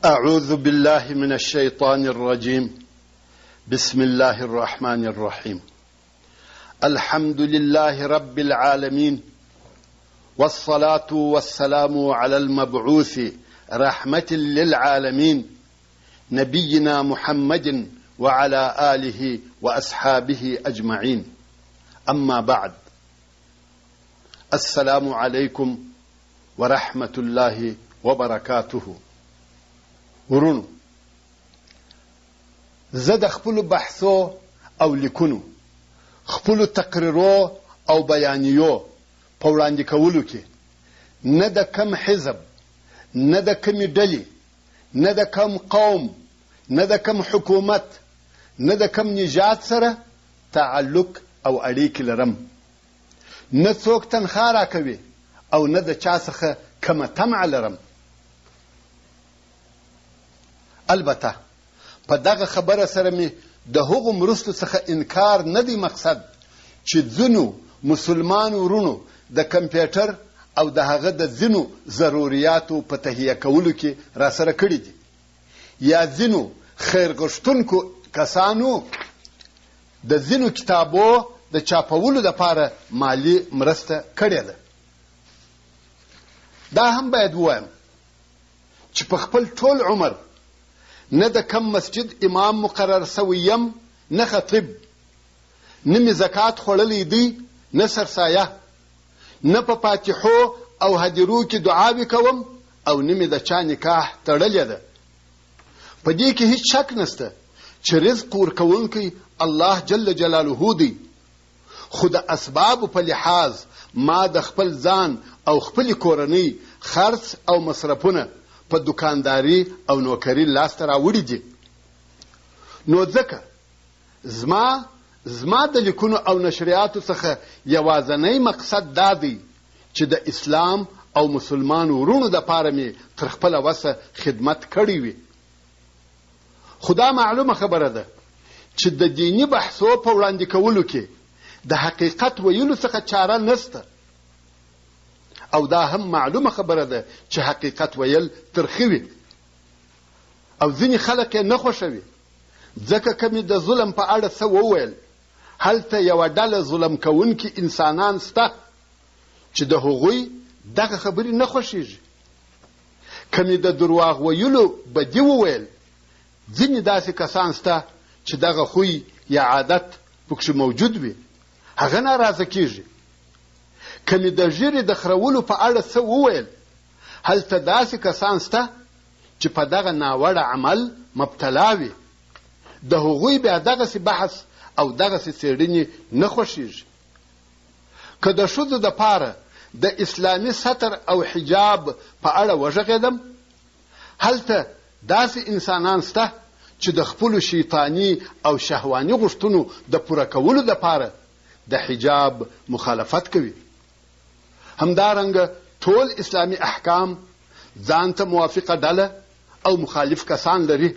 أعوذ بالله من الشيطان الرجيم. بسم الله الرحمن الرحيم. الحمد لله رب العالمين، والصلاة والسلام على المبعوث رحمة للعالمين نبينا محمد وعلى آله وأصحابه أجمعين. أما بعد، السلام عليكم ورحمة الله وبركاته. ورونو، زه د خپلو بحثو او لیکنو، خپلو تقریرو او بیانیو په وړاندې کولو کې نه د کم حزب، نه د کمې ډلې، نه د کم قوم، نه د کم حکومت، نه د کم نژاد سره تعلق او اړیکې لرم. نه څوک تنخوا راکوي او نه د چا څخه کمه طمع لرم. البته په دغه خبره سره مې د هغو مرستو څخه انکار نه دی مقصد چې ځینو مسلمان ورونو د کمپیوټر او د هغه د ځینو ضروریاتو په تهیه کولو کې را سره کړي دي، یا ځینو خیر غوښتونکو کسانو د ځینو کتابو د چاپولو لپاره مالی مرسته کړې ده. دا هم باید ووایم چې په خپل ټول عمر نه د کم مسجد امام مقرر سوی یم، نه خطیب، نه مې زکات خوړلی دی، نه سرسایه، نه په فاتحو او هدیرو کې دعاوې کوم، او نه مې د چا نکاح تړلې ده. په دې کې هیڅ شک نسته چې رزق ورکوونکی الله جل جلاله دی، خو د اسبابو په لحاظ ما د خپل ځان او خپل کورنۍ خرڅ او مصرفونه په دکانداري او نوکري لاسته راوړي دي. نو ځکه زما د لیکنو او نشریاتو څخه یوازنی مقصد دا دی چې د اسلام او مسلمان ورونو دپاره مې تر خپله وسه خدمت کړی وي. خو دا معلومه خبره ده چې د دیني بحثو په وړاندې کولو کې د حقیقت ویلو څخه چاره نسته، او دا هم معلومه خبره ده چې حقیقت ویل ترخه وي او ځینې خلک یې نه خوښوي. ځکه که مې د ظلم په اړه څه وویل، هلته یوه ډله ظلم کوونکي انسانان سته چې د هغوی دغه خبرې نه خوښېږي. که مې د درواغ ویلو بدي وویل، ځینې داسې کسان سته چې دغه خوی یا عادت پکښې موجود وي، هغه ناراضه کېږي. که مې د ژیرې د خرولو په اړه څه وویل، هلته داسې کسان سته چې په دغه ناوړه عمل مبتلا وي، د هغوی بیا دغسې بحث او دغسې څېړنې نه خوښېږي. که د ښځو دپاره د اسلامي ستر او حجاب په اړه وغږېدم، هلته داسې انسانان سته چې د خپلو شیطاني او شهواني غوښتنو د پوره کولو دپاره د حجاب مخالفت کوي. همدارنګه ټول اسلامي احکام ځان ته موافقه ډله او مخالف کسان لري.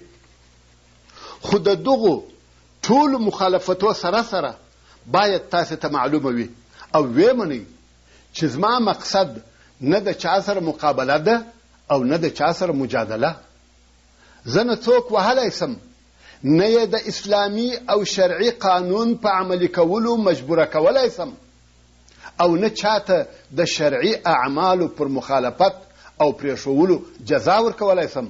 خو د دغو ټولو مخالفتو سره سره باید تاسې ته معلومه وي او ویې منئ چې زما مقصد نه د چا سره مقابله ده او نه د چا سره مجادله. زه نه څوک وهلی سم، نه یې د اسلامي او شرعي قانون په عملي کولو مجبوره کولی سم، او نه چاته د شرعي اعمالو پر مخالفت او پرېښولو جزا ورکولی سم.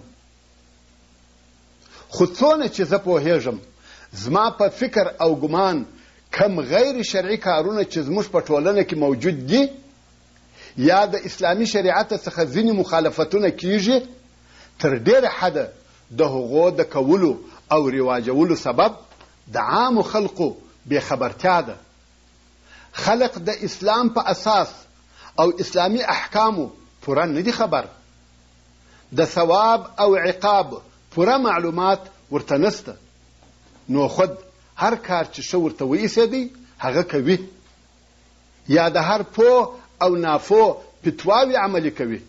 خو څونه چې زه پوهېږم، زما په فکر او ګمان کم غیر شرعي کارونه چې زموږ په ټولنه کې موجود دي، یا د اسلامي شریعت څخه ځینې مخالفتونه کیږي، تر ډېره حده د هغو د کولو او رواجولو سبب د عامو خلقو بېخبرتیا ده. خلق د اسلام په اساس او اسلامي احکامو پوره نه دي خبر، د ثواب او عقاب پوره معلومات ورته نسته. نو خود هر کار چې ښه ورته وایسېدی هغه کوي، یا د هر پوه او ناپوه فتواوې عملي کوي.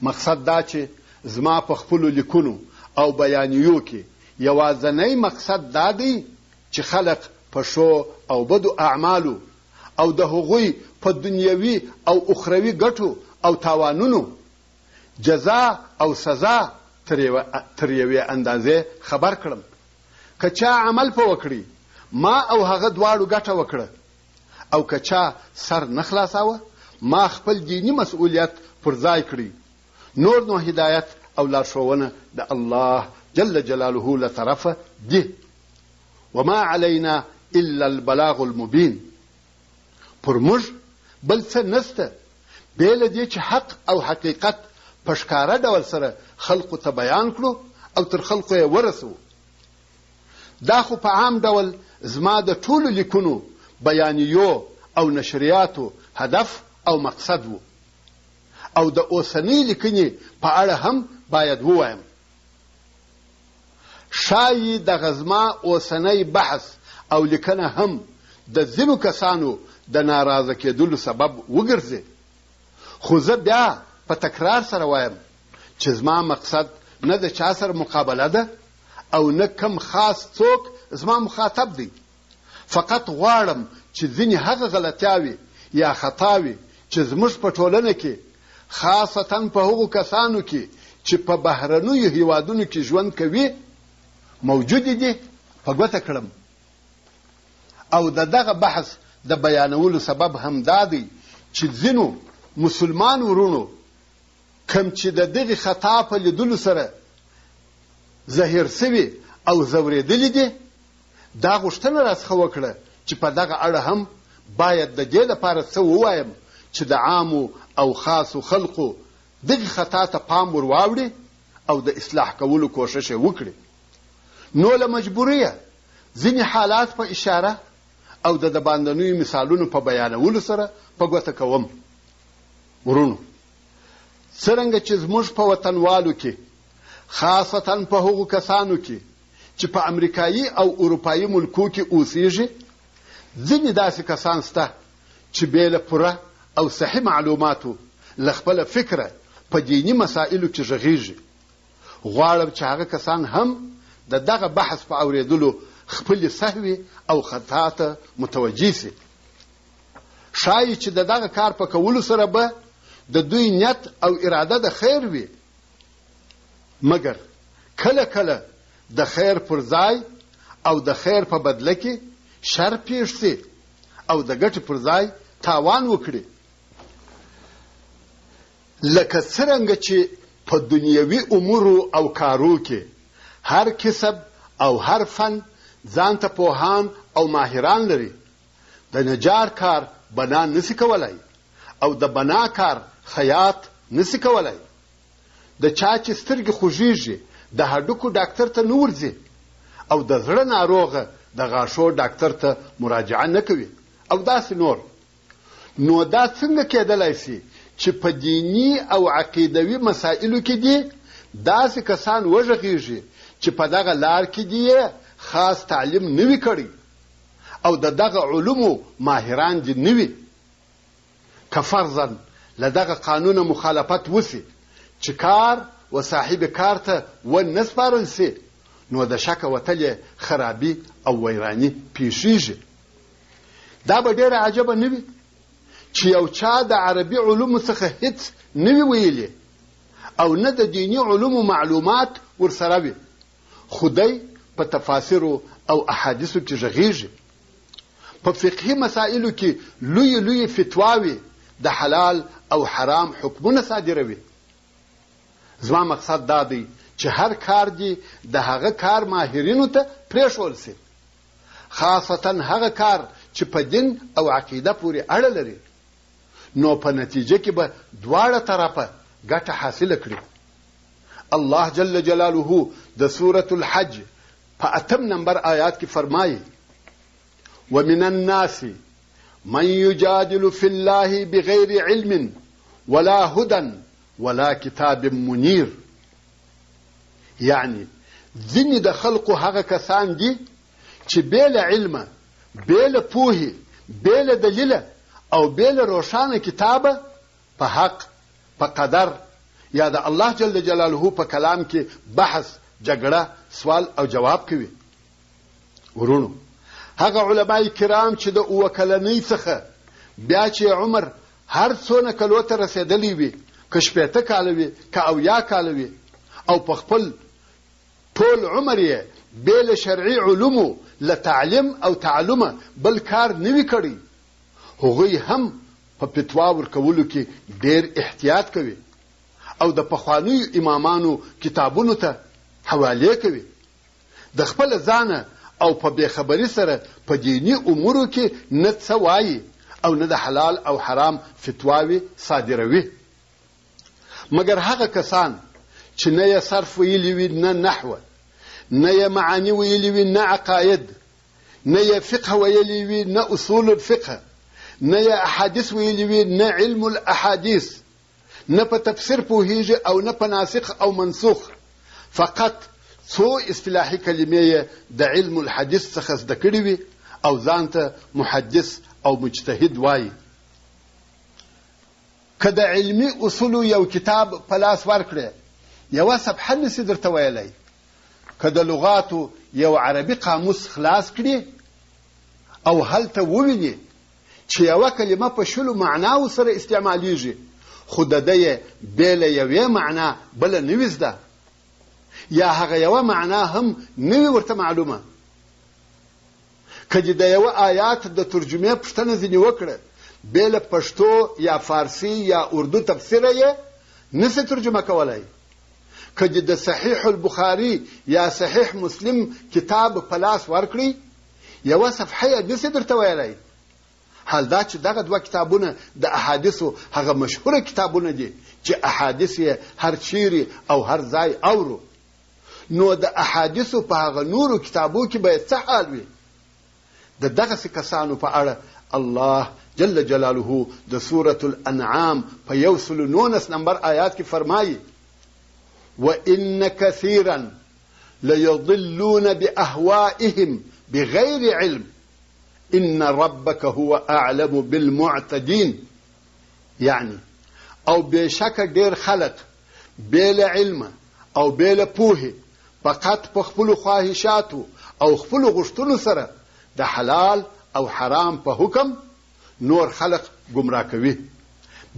مقصد دا چې زما په خپلو لیکنو او بیانیو کې یوازنی مقصد دا دی چې خلق په ښو او بدو اعمالو او د هغوی په دنیوي او اخروي ګټو او تاوانونو جزا او سزا تر یوې اندازې خبر کړم. که چا عمل په وکړي ما او هغه دواړو ګټه وکړه، او که چا سر نه خلاصاوه ما خپل دینی مسؤلیت پر ځای کړی. نور نو هدایت او لارښوونه د الله جل جلاله له طرفه دی. وما علینا الا البلاغ المبین. پر موږ بل څه نسته بې له دې چې حق او حقیقت په ښکاره ډول سره خلقو ته بیان کړو او تر خلقو یې ورسوو. دا خو په عام ډول زما د ټولو لیکونو، بیانیو او نشریاتو هدف او مقصد وو، او د اوسنۍ لیکنې په اړه هم باید ووایم. ښایي دغه زما اوسنۍ بحث او لیکنه هم د ځینو کسانو د ناراضه کېدلو سبب وګرځي، خو زه بیا په تکرار سره وایم چې زما مقصد نه د چا سره مقابله ده او نه کم خاص څوک زما مخاطب دی. فقط غواړم چې ځینې هغه غلطیاوې یا خطاوې چې زموږ په ټولنه کې خاصتا په هغو کسانو کې چې په بهرنیو هیوادونو کې ژوند کوي موجودې دي په ګوته کړم. او دغه بحث د بیانولو سبب هم دا دی چې ځینو مسلمان ورونو کم چې د دغې خطا په لیدلو سره زهیر سوي او ځورېدلي دي، دا غوښتنه راڅخه وکړه چې په دغه اړه هم باید د دې لپاره څه ووایم چې د عامو او خاصو خلقو دغې خطا ته پام ور واوړي او د اصلاح کولو کوښښ یې وکړي. نو له مجبوریه ځینې حالات په اشاره او د باندنیو مثالونو په بیانولو سره په ګوته کوم. ورونو، څرنګه چې زموږ په وطنوالو کې خاصتا په هغو کسانو کې چې په امریکایي او اروپایي ملکو کې اوسېږي ځینې داسې کسان شته چې بې له پوره او صحیح معلوماتو له خپله فکره په دیني مسایلو کې غږېږي. غواړم چې هغه کسان هم د دغه بحث په اورېدلو خپلې سهوې او خطا ته متوجه سي. ښایي چې د دغه کار په کولو سره به د دوی نیت او اراده د خیر وي، مګر کله کله د خیر پر ځای او د خیر په بدله کې شر پیښ سي او د ګټې پر ځای تاوان وکړي. لکه څرنګه چې په دنیوي امورو او کارو کې هر کسب او هر فن ځان ته پوهان او ماهران لري. د نجار کار بنا نسی کولای او د بنا کار خیاط نسی کولای. د چا چې سترګې خوږیږي د هډوکو ډاکټر ته نه ورځي او د زړه ناروغه د غاښو ډاکټر ته مراجعه نه کوي او داسې نور. نو دا څنګه کېدلی سي چې په دینی او عقیدوي مسایلو کې دي داسې کسان وغږیږي چې په دغه لار کې دي خاص تعلیم نه وي کړی او د دغه علومو ماهران دي نه وي. که فرضاً له دغه قانون مخالفت وسي چې کار و صاحب کار ته ونه سپارل سي، نو د شک وتلې خرابي او ویراني پیښیږي. دا به ډېره عجبه نه وي چې یو چا د عربي علومو څخه هیڅ نه وي ویلي او نه د دیني علومو معلومات ورسره وي، خو دی په تفاسیرو او احادیثو کې غږیږي. په فقهي مسائلو کې لوی لوی فتواوي د حلال او حرام حکمونه صادروي. زما مقصد دا دی چې هر کار دی د هغه کار ماهرینو ته پرېښول سي، خاصتا هغه کار چې په دین او عقیده پورې اړه لري. نو په نتیجه کې به دواړه طرفه ګټه حاصله کړي. الله جل جلاله د سورة الحج په 8 نمبر آیات کې فرمایي: ومن الناس من يجادل في الله بغير علم ولا هدى ولا کتاب منیر. یعنی ځینې د خلقو هغه کسان دي چې بې له علمه، بې له پوهې، بې له دلیله او بې له روښانه کتابه په حق، په قدر یا د الله جل جلاله په کلام کې بحث، جګړه، سوال او جواب کوي. ورونو، هغه علماء کرام چې د اوه کلنۍ څخه بیا چې عمر هر څونه کلو ته رسېدلی وي، که 80 کاله وي، که 70 کاله وي، او په خپل ټول عمر یې بې له شرعي علومو له تعلیم او تعلمه بل کار نه وي کړی، هغوی هم په فتوا ورکولو کې ډېر احتیاط کوي او د پخوانیو امامانو کتابونو ته حوالې کوي. د خپل ځانه او په بېخبري سره په دیني امورو کې نه څه وایي او نه د حلال او حرام فتواوې صادروي. مګر هغه کسان چې نه یې صرف ویلي وي، نه نحوه، نه یې معانی ویلي وي، نه عقاید، نه یې فقه ویلي وي، نه اصول الفقه، نه یې احادیث ویلي وي، نه علم الاحادیث، نه په تفسیر پوهیږي او نه په ناسخ او منسوخ، فقط څو اصطلاحي کلمې یې د علم الحدیث څخه زده کړي وي او ځان ته محدث او مجتهد وایي. که د علمي اصولو یو کتاب په لاس ورکړې یوه صفحه نسي درته ویلی، که د لغاتو یو عربي قاموس خلاص کړي او هلته وویني چې یوه کلمه په شلو معناو سره استعمالیږي، خو د ده یې بې له یوې معنا بله نه وي زده، یا هغه یوه معنا هم نه وي ورته معلومه. که دې د یوه آیات د ترجمې پوښتنه ځینې وکړه، بې له پښتو یا فارسي یا اردو تفسیره یې نسي ترجمه کولی. که دې د صحیح البخاري یا صحیح مسلم کتاب په لاس ورکړي یوه صفحه یې نسي درته ویلی. حال دا چې دغه دوه کتابونه د احادیثو هغه مشهوره کتابونه دي چې احادیث یې هر چیرې او هر ځای اورو، نو د احادیثو په هغه نورو کتابو کې باید څه حال وي؟ د دغسې کسانو په اړه الله جل جلاله د سورة الانعام په 119 نمبر آیات کې فرمایي: وَإِنَّ كَثِيرًا لَيُضِلُّونَ بِأَهْوَائِهِمْ بِغَيْرِ عِلْمٍ إِنَّ رَبَّكَ هُوَ أَعْلَمُ بِالْمُعْتَدِينَ. یعنی او بېشکه ډېر خلق بې له علمه او بې له پوهې فقط په خپلو خواهشاتو او خپلو غوښتنو سره د حلال او حرام په حکم نور خلق گمراه کوي،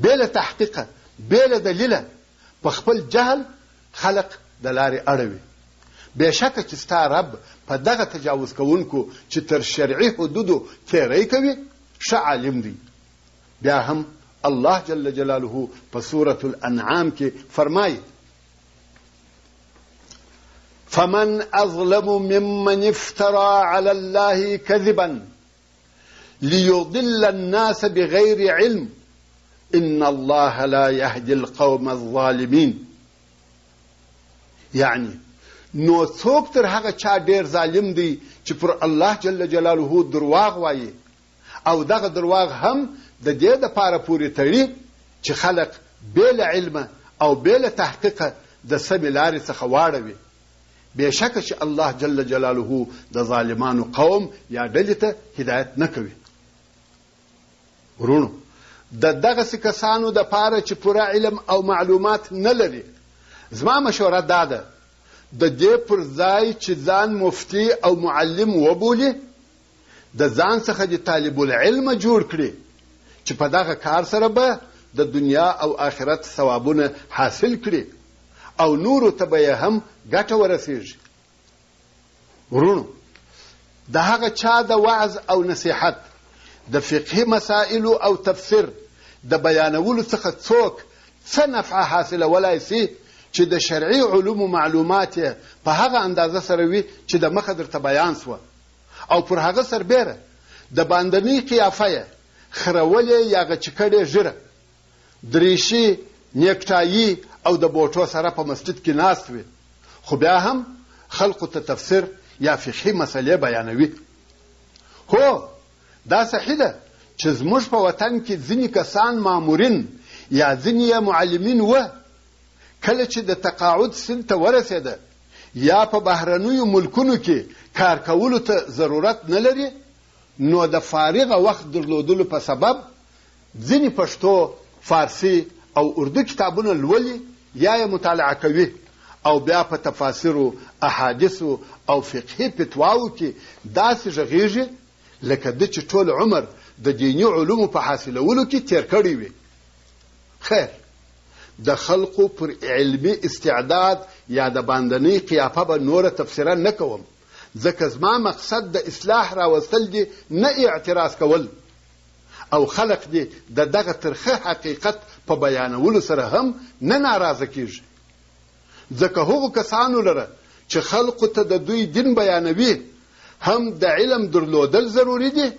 بې له تحقیقه، بې له دلیله په خپل جهل خلق د لارې اړوي. بېشکه چې ستا رب په دغه تجاوز کوونکو چې تر شرعي حدودو تیری کوي ښه عالم دی. بیا هم الله جل جلاله په سورة الانعام کې فرمایي: فمن أظلم ممن افترى على الله كذبا ليضل الناس بغير علم إن الله لا يهدي القوم الظالمين. یعنی نو څوک تر هغه چا ډیر ظالم دی چې پر الله جل جلاله درواغ وایي او دغه درواغ هم د دې دپاره پورې تړي چې خلق بې له علمه او بې له تحقیقه د سمې لارې څخه واړوي. بېشکه چې الله جل جلاله د ظالمانو قوم یا ډلې ته هدایت نه کوي. ورونو، د دغسې کسانو دپاره چې پوره علم او معلومات نه لري، زما مشوره دا ده د دې پر ځای چې ځان مفتی او معلم وبولي، د ځان څخه د طالب العلم جوړ کړي چې په دغه کار سره به د دنیا او آخرت ثوابونه حاصل کړي او نورو ته به یې هم ګټه ورسیږي. ورونو، د هغه چا د وعظ او نصیحت، د فقهي مسائلو او تفسیر د بیانولو څخه څوک څه نفع حاصلولی سي چې د شرعي علومو معلومات یې په هغه اندازه سره وي چې د مخه درته بیان سوه، او پر هغه سربیره د باندنۍ قیافه یې خرولې یا غچکړې ژیره، دریشي، نیکټایي او د بوټو سره په مسجد کې ناست وي، خو بیا هم خلقو ته تفسیر یا فقهي مسئلې بیانوي. هو، دا صحیح ده چې زموږ په وطن کې ځینې کسان مامورین یا ځینې یې معلمین وه، کله چې د تقاعد سن ته ورسېده یا په بهرنیو ملکونو کې کار کولو ته ضرورت نه لري، نو د فارغه وخت درلودلو په سبب ځینې پښتو، فارسی او اردو کتابونه لولي یا یې مطالعه کوي او بیا په تفاسیرو، احادیثو او فقهي فتواو کې داسې غږیږي لکه د چې ټول عمر د دیني علومو په حاصلولو کې تیر کړی وي. خیر، د خلقو پر علمي استعداد یا د باندنۍ قیافه به نوره تفسیره نه کوم، ځکه زما مقصد د اصلاح راوستل دي، نه اعتراض کول. او خلق دې د دغه ترخه حقیقت په بیانولو سره هم نه ناراضه کیږي، ځکه هغو کسانو لره چې خلقو ته د دوی دین بیانوي هم د علم درلودل ضروري دي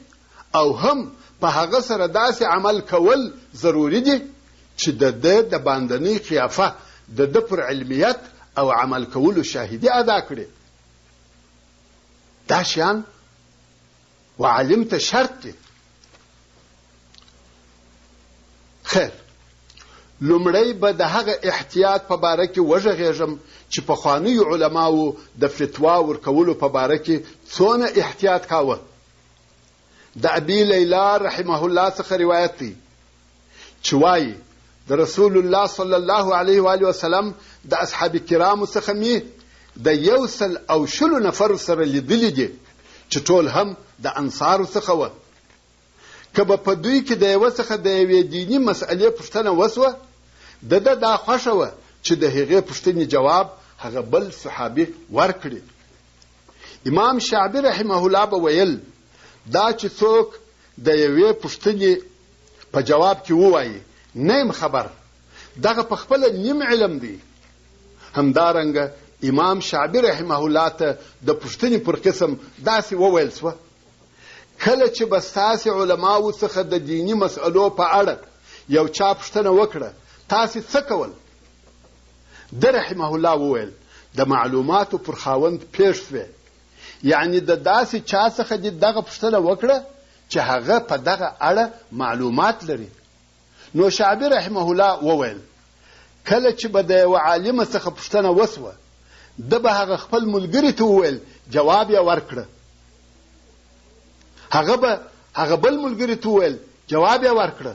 او هم په هغه سره داسې عمل کول ضروري دي چې د ده د باندنۍ قیافه د ده پر علمیت او عمل کولو شاهدي ادا کړي. دا شیان وعلم ته شرط دي. خیر، لومړی به د هغه احتیاط په باره کې وږغېږم چې پخوانیو علماو د فتوا ورکولو په باره کې څونه احتیاط کاوه. د ابي لیلا رحمه الله څخه روایت دی چې وایي د رسول الله صلی الله علیه و آله وسلم د اصحاب کرامو څخه مې د 100 نفر سره لیدلي دي چې ټول هم د انصارو څخه وه. که به په دوی کې د یوه څخه د یوې دیني مسئلې پوښتنه وسوه، د ده دا خوښه وه چې د هغې پوښتنې جواب هغه بل صحابي ورکړي. امام شعبي رحمه الله به ویل دا چې څوک د یوې پوښتنې په جواب کې ووایي نه یم خبر، دغه په خپله نیم علم دی. همدارنګه امام شعبي رحمه الله ته د پوښتنې پر قسم داسې وویل سوه: کله چې به ستاسې علماو څخه د دیني مسئلو په اړه یو چا پوښتنه وکړه، تاسې څه کول؟ ده رحمه الله وویل د معلوماتو پر خاوند پیښ شوې، یعنی د داسې چا څخه دې دغه پوښتنه وکړه چې هغه په دغه اړه معلومات لري. نو شعبي رحمه الله وویل کله چې به د یوه عالمه څخه پوښتنه وسوه، ده به هغه خپل ملګري ته وویل، جواب یې ورکړه. هغه بل ملګري ته وویل، جواب یې ورکړه.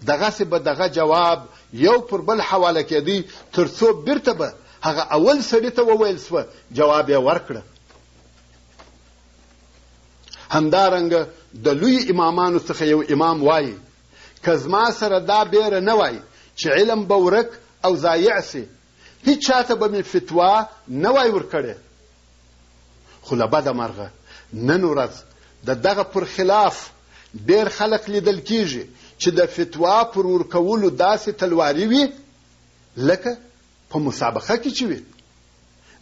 دغسې به دغه جواب یو پر بل حواله کېدی تر څو بیرته به هغه اول سړي ته وویل سوه، جواب یې ورکړه. همدارنګه د لوی امامانو څخه یو امام وایي که زما سره دا بیره نه وای چې علم به ورک او ضایع سي، هیڅ چاته به مې فتوا نه وای ورکړې. خو له بده مرغه نن ورځ د دغه پر خلاف ډېر خلک لیدل کیږي چې د فتوا پر ورکولو داسې تلواري وي لکه په مسابقه کې چې وي.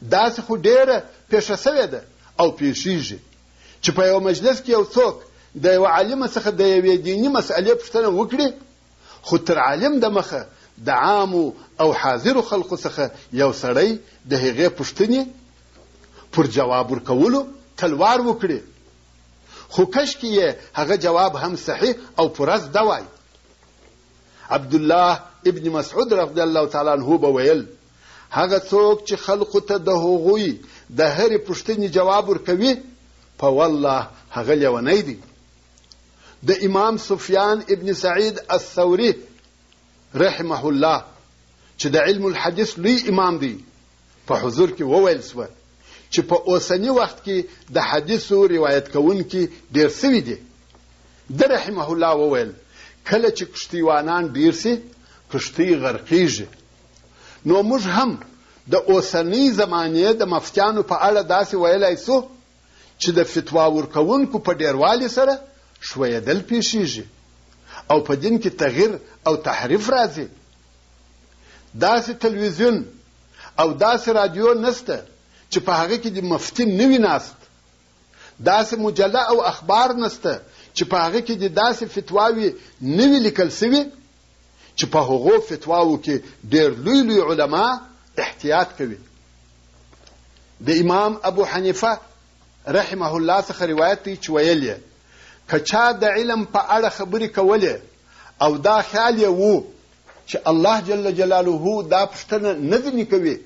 داسې خو ډېره پیښه سوې ده او پیښیږي چې په یو مجلس کې یو څوک د یو عالم څخه د یوې دیني مسئلې پوښتنه وکړي، خو تر عالم د مخه د عامو او حاضرو خلقو څخه یو سړی د هغې پوښتنې پر جواب ورکولو تلوار وکړي، خو کشکې یې هغه جواب هم صحیح او پوره زده وای. عبدالله ابن مسعود رضی الله تعالی عنه به ویل هغه څوک چې خلقو ته د هغوی د هرې پوښتنې جواب ورکوي په والله هغه لیونی دی. د امام سفیان ابن سعید الثوري رحمه الله چې د علم الحدیث لوی امام دی، په حضور کې وویل سوه چې په اوسني وخت کې د حدیثو روایت کوونکي ډېر سوي دي. ده رحمه الله وویل کله چې کشتیوانان ډېر سي، کشتۍ غرقیږي. نو موږ هم د اوسنۍ زمانې د مفتیانو په اړه داسې ویلی سو چې د فتوا ورکوونکو په ډېروالي سره ښویېدل پیښیږي او په دین کې تغییر او تحریف راځي. داسې تلویزیون او داسې رادیو نسته چې په هغه کې د مفتي نه وي ناست، داسې مجله او اخبار نسته چې په هغه کې د داسې فتواوې نه وي لیکل سوي چې په هغو فتواو کې ډېر لوی لوی علما احتیاط کوي. د امام ابو حنیفه رحمه الله څخه روایت دی چې ویل یې که چا د علم په اړه خبرې کولې او دا خیال یې و چې الله جل جلاله دا پوښتنه نه ځینې کوي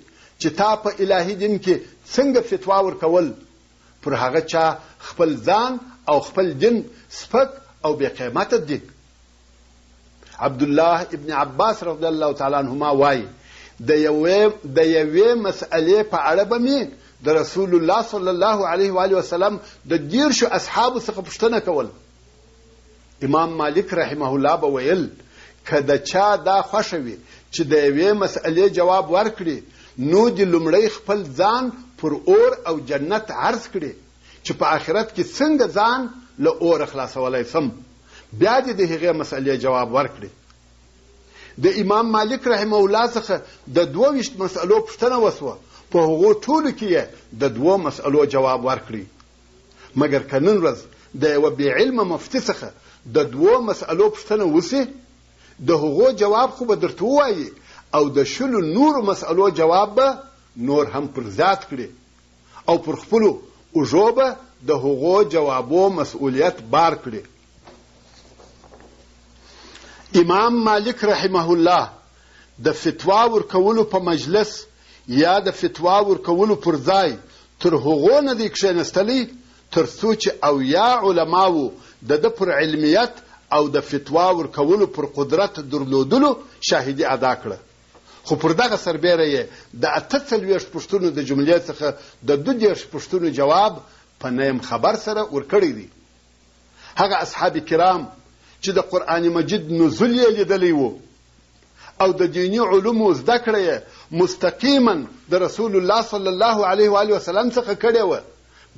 چې تا په الهي دین کې څنګه فتوا ورکول، پر هغه چا خپل ځان او خپل دین سپک او بې قیمته دي. عبدالله ابن عباس رضی الله تعالی عنهما وایي د یوې مسئلې په اړه به مې د رسول الله صلی الله علیه و آله وسلم د 10 اصحابو څخه پوښتنه کول. امام مالک رحمه الله به ویل که د چا دا خوښه وي چې د یوې مسئلې جواب ورکړي نو دې لومړی خپل ځان پر اور او جنت عرض کړي چې په آخرت کې څنګه ځان له اوره خلاصولی سم، بیا دې د هغې مسئلې جواب ورکړي. د امام مالک رحمه الله څخه د 22 مسئلو پوښتنه وسوه، په هغو ټولو کې یې د 2 مسئلو جواب ورکړي. مګر که نن ورځ د یوه بېعلمه مفتي څخه د 2 مسئلو پوښتنه وسي، د هغو جواب خو به درته ووایي او د 20 نورو مسئلو جواب به نور هم پر زیات کړي او پر خپلو اوږو به د هغو جوابو مسئولیت بار کړي. امام مالک رحمه الله د فتوا ورکولو په مجلس یا د فتوا ورکولو پر ځای تر هغو نه دی کښېنستلی تر څو چې اویا علماو د ده پر علمیت او د فتوا ورکولو پر قدرت درلودلو شاهدي ادا کړه. خو پر دغه سربیره یې د 48 پوښتنو د جملې څخه د 22 پوښتنو جواب په نیم خبر سره ورکړی دی. هغه اصحاب کرام چې د قرآن مجید نزول یې لیدلی و او د دینی علومو زده کړه یې مستقیما د رسول الله صلی الله علیه و آله وسلم څخه کړې وه،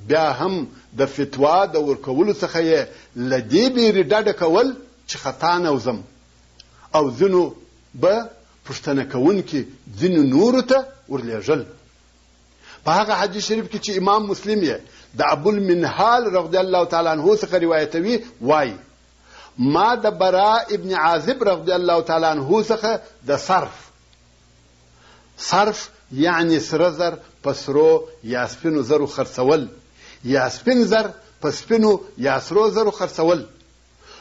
بیا هم د فتوا د ورکولو څخه یې له دې بیرې ډډه کول چې خطا نه وځم او ځینو به پوښتنه کوونکي ځینو نورو ته ورلیږل. په هغه حدیث شریف کې چې امام مسلم یې د ابوالمنهال رضی الله تعالی عنه څخه روایتوي وایي ما د براء ابن عازب رضی الله تعالی عنه څخه د صرف یعنی سره زر په سرو یا سپینو زرو خرڅول یا سپین زر په سپینو یا سرو زرو خرڅول،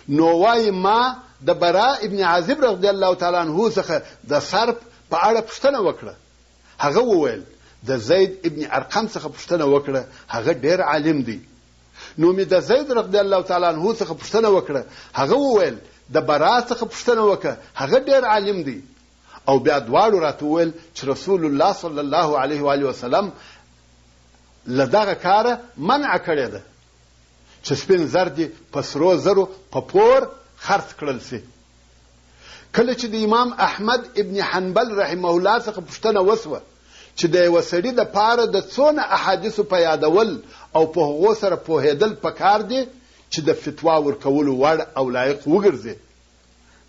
نو وایي ما د براء ابن عازب رضی الله تعالی عنه څخه د صرف په اړه پوښتنه وکړه. هغه وویل د زید ابن ارقم څخه پوښتنه وکړه، هغه ډېر عالم دی. نو مې د زید رضی الله تعالی عنه څخه پوښتنه وکړه، هغه وویل د برا څخه پوښتنه وکړه، هغه ډېر عالم دی. او بیا دواړو راته وویل چې رسول الله صلی الله علیه و آله وسلم له دغه کاره منع کړې ده چې سپین زر دې په سرو زرو په پور خرڅ کړل سي. کله چې د امام احمد ابن حنبل رحمه الله څخه پوښتنه وسوه چې د یوه سړي دپاره د څونه احادیثو په یادول او په هغو سره پوهېدل پکار دي چې د فتوا ورکولو وړ او لایق وګرځي،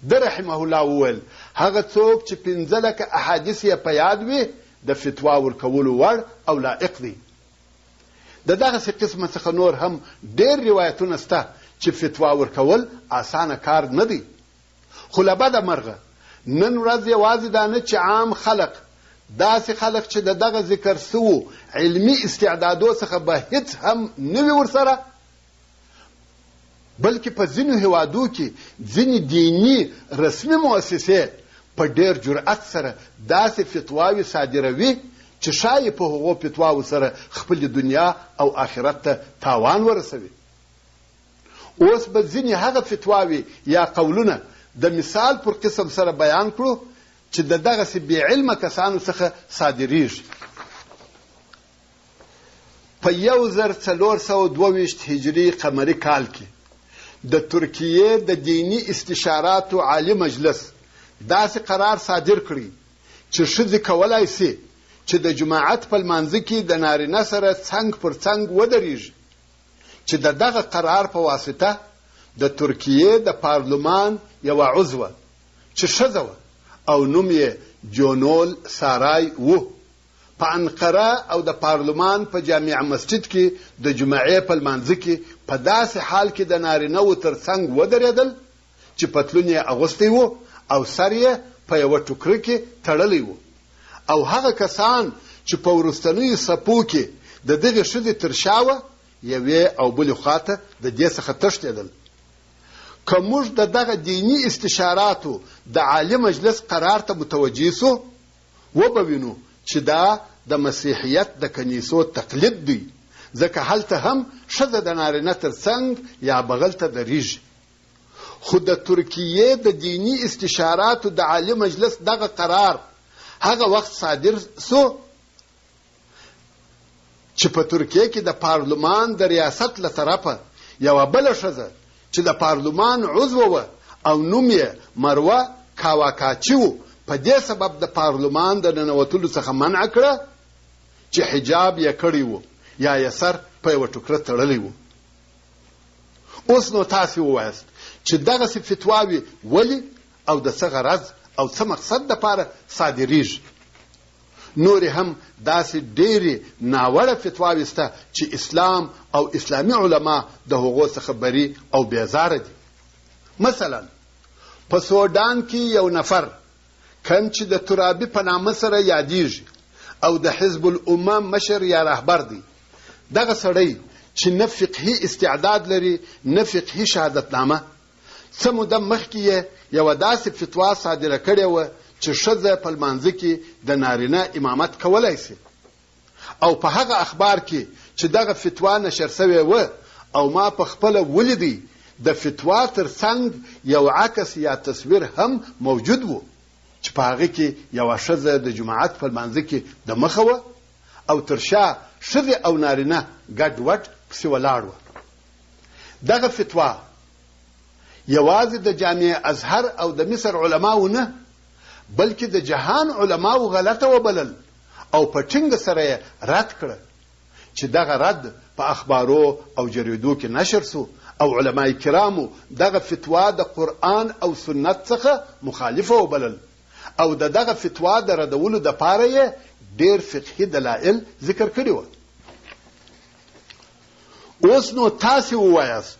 ده رحمه الله وویل هغه څوک چې 15 لکه احادیث یې په یاد وي د فتوا ورکولو وړ او لایق دی. د دغسې قسمه څخه نور هم ډېر روایتونه شته چې فتوا ورکول اسانه کار نه دی. خو له بده مرغه نن ورځ یوازې دا نه چې عام خلق، داسې خلق چې د دغه ذکر سوو علمي استعدادو څخه به هیڅ هم نه وي ورسره، بلکې په ځینو هیوادو کې ځینې دیني رسمي مؤسسې په ډېر جرأت سره داسې فتواوې صادروي چې ښایي په هغو فتواو سره خپلې دنیا او آخرت ته تاوان ورسوي. اوس به ځینې هغه فتواوې یا قولونه د مثال پر قسم سره بیان کړو چې د دغسې بېعلمه کسانو څخه صادریږي. په 1422 هجري قمري کال کې د ترکیې د دینی استشاراتو عالی مجلس داسې قرار صادر کړی چې ښځې کولی سي چې د جماعت په لمانځه کې د نارینه سره څنګ پر څنګ ودرېږي، چې د دغه قرار په واسطه د ترکیې د پارلمان یوه عضوه چې ښځه وه او نوم یې جونول سارای و، په انقره او د پارلمان په جامع مسجد کې د جمعې په لمانځه کې په داسې حال کې د نارینهو تر څنګ ودرېدل چې پتلون یې اغوستی و او سر یې په یوه ټوکره کې تړلی و، او هغه کسان چې په وروستنیو څپو کې د دغې ښځې تر شا وه یوې او بلې خواته د دې څخه تښتېدل. که موږ د دغه دیني استشاراتو د عالي مجلس قرار ته متوجه سو وبه وینو چې دا د مسیحیت د کنیسو تقلید دی، ځکه هلته هم ښځه د نارینه تر څنګ یا بغل ته درېږي. خو د ترکیې د دیني استشاراتو د عالي مجلس دغه قرار هغه وخت صادر سو چې په ترکیې کې د پارلمان د ریاست له طرفه یوه بله ښځه چې د پارلمان عضوه وه او نوم یې مروه کاواکاچي و، په دې سبب د پارلمان د ننوتلو څخه منع کړه چې حجاب یې کړی و یا یې سر په یوه ټوکره تړلی و. اوس نو تاسې ووایاست چې دغسې فتواوې ولې او د څه غرض او څه مقصد دپاره صادریږي. نورې هم داسې ډېرې ناوړه فتواوې شته چې اسلام او اسلامي علما د هغو څخه بري او بیزاره دي. مثلا په سودان کې یو نفر کوم چې د ترابي په نامه سره یادیږي او د حزب الامه مشر یا رهبر دی، دغه سړی چې نه فقهي استعداد لري نه فقهي شهادتنامه، څه موده مخکې یې یوه داسې فتوا صادره کړې وه چې ښځه په لمانځه کې د نارینه امامت کولی شي، او په هغه اخبار کې چې دغه فتوا نشر سوې وه او ما په خپله ولیدی د فتوا تر څنګ یو عکس یا تصویر هم موجود و چې په هغه کې یوه ښځه د جماعت په لمانځه کې د مخه وه او تر شا ښځې او نارینه ګډ وډ پسې ولاړ وه. دغه فتوا یوازې د جامع ازهر او د مصر علماو نه بلکې د جهان علماو غلطه وبلل او په ټینګه سره یې رد کړه چې دغه رد په اخبارو او جریدو کې نشر سو او علماء کرامو دغه فتوا د قرآن او سنت څخه مخالفه وبلل او دغه فتوا د ردولو دپاره یې ډېر فقهي دلایل ذکر کړي وه. اوس نو تاسې ووایاست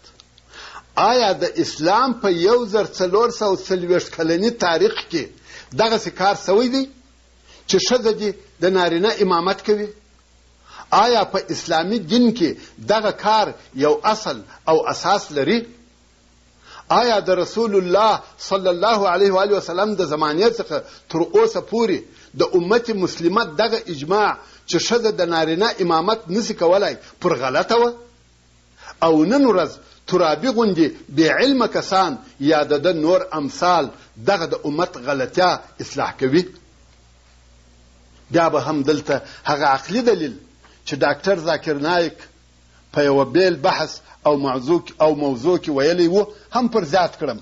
آیا د اسلام په 1440 کلني تاریخ کې دغسې کار سوی دی چې ښځه دې د نارینه امامت کوي؟ آیا په اسلامي دین کې دغه کار یو اصل او اساس لري؟ آیا د رسول الله صلی الله علیه و آله وسلم د زمانې څخه تر اوسه پورې د امت مسلمه دغه اجماع چې ښځه د نارینه امامت نسی کولای پر غلطه وه او نن ورځ ترابي غوندې بې علمه کسان یا د نور امثال دغه د امت غلطیا اصلاح کوي؟ بیا به هم دلته هغه عقلي دلیل چې ډاکټر ذاکر نایک په یوه بیل بحث او موضوع کې ویلی و هم پر زیات کړم.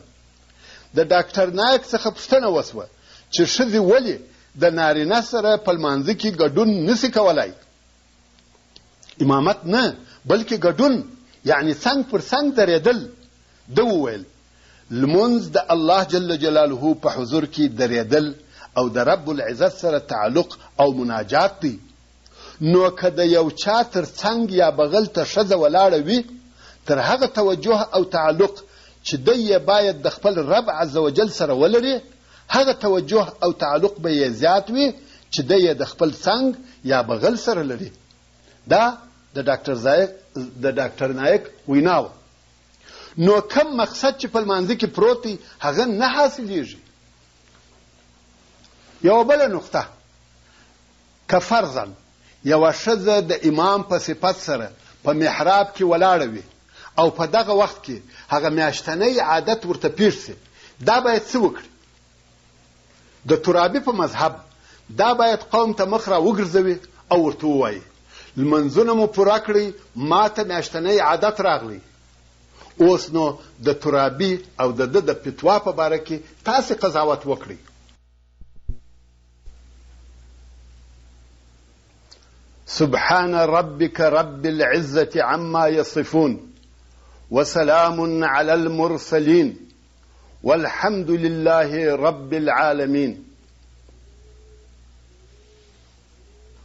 د ډاکټر نایک څخه پوښتنه وسوه چې ښځې ولې د نارینه سره په لمانځه کې ګډون نسی کولای؟ امامت نه بلکې ګډون یعنی څنګ پر څنګ درېدل. ده وویل لمونځ د الله جل جلاله په حضور کې درېدل او د رب العزت سره تعلق او مناجات دی. نو که د یو چا تر څنګ یا بغل ته ښځه ولاړه وي تر هغه توجه او تعلق چې دی یې باید د خپل رب عز وجل سره ولري هغه توجه او تعلق به یې زیات وي چې دی یې د خپل څنګ یا بغل سره لري. دا د ډاکټر نایک ویناوه. نو کم مقصد چې په لمانځه کې پروت دی هغه نه حاصلیږي. یوه بله نقطه، که فرضاً یوه ښځه د امام په صفت سره په محراب کې ولاړه وي او په دغه وخت کې هغه میاشتنی عادت ورته پیښ سي، دا باید څه وکړي؟ د ترابي په مذهب دا باید قوم ته مخ را وګرځوي او ورته ووایي لمنځونه مو پوره کړئ، ما ته میاشتنی عادت راغلی. اوس نو د ترابي او د فتوا په باره کې تاسې قضاوت وکړئ. سبحان ربك رب العزة عما يصفون وسلام على المرسلين والحمد لله رب العالمين.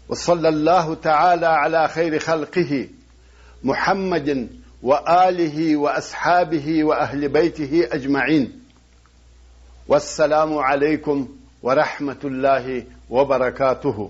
وصلى الله تعالى على خير خلقه محمد وآله وأصحابه وأهل بيته أجمعين. والسلام عليكم ورحمة الله وبركاته.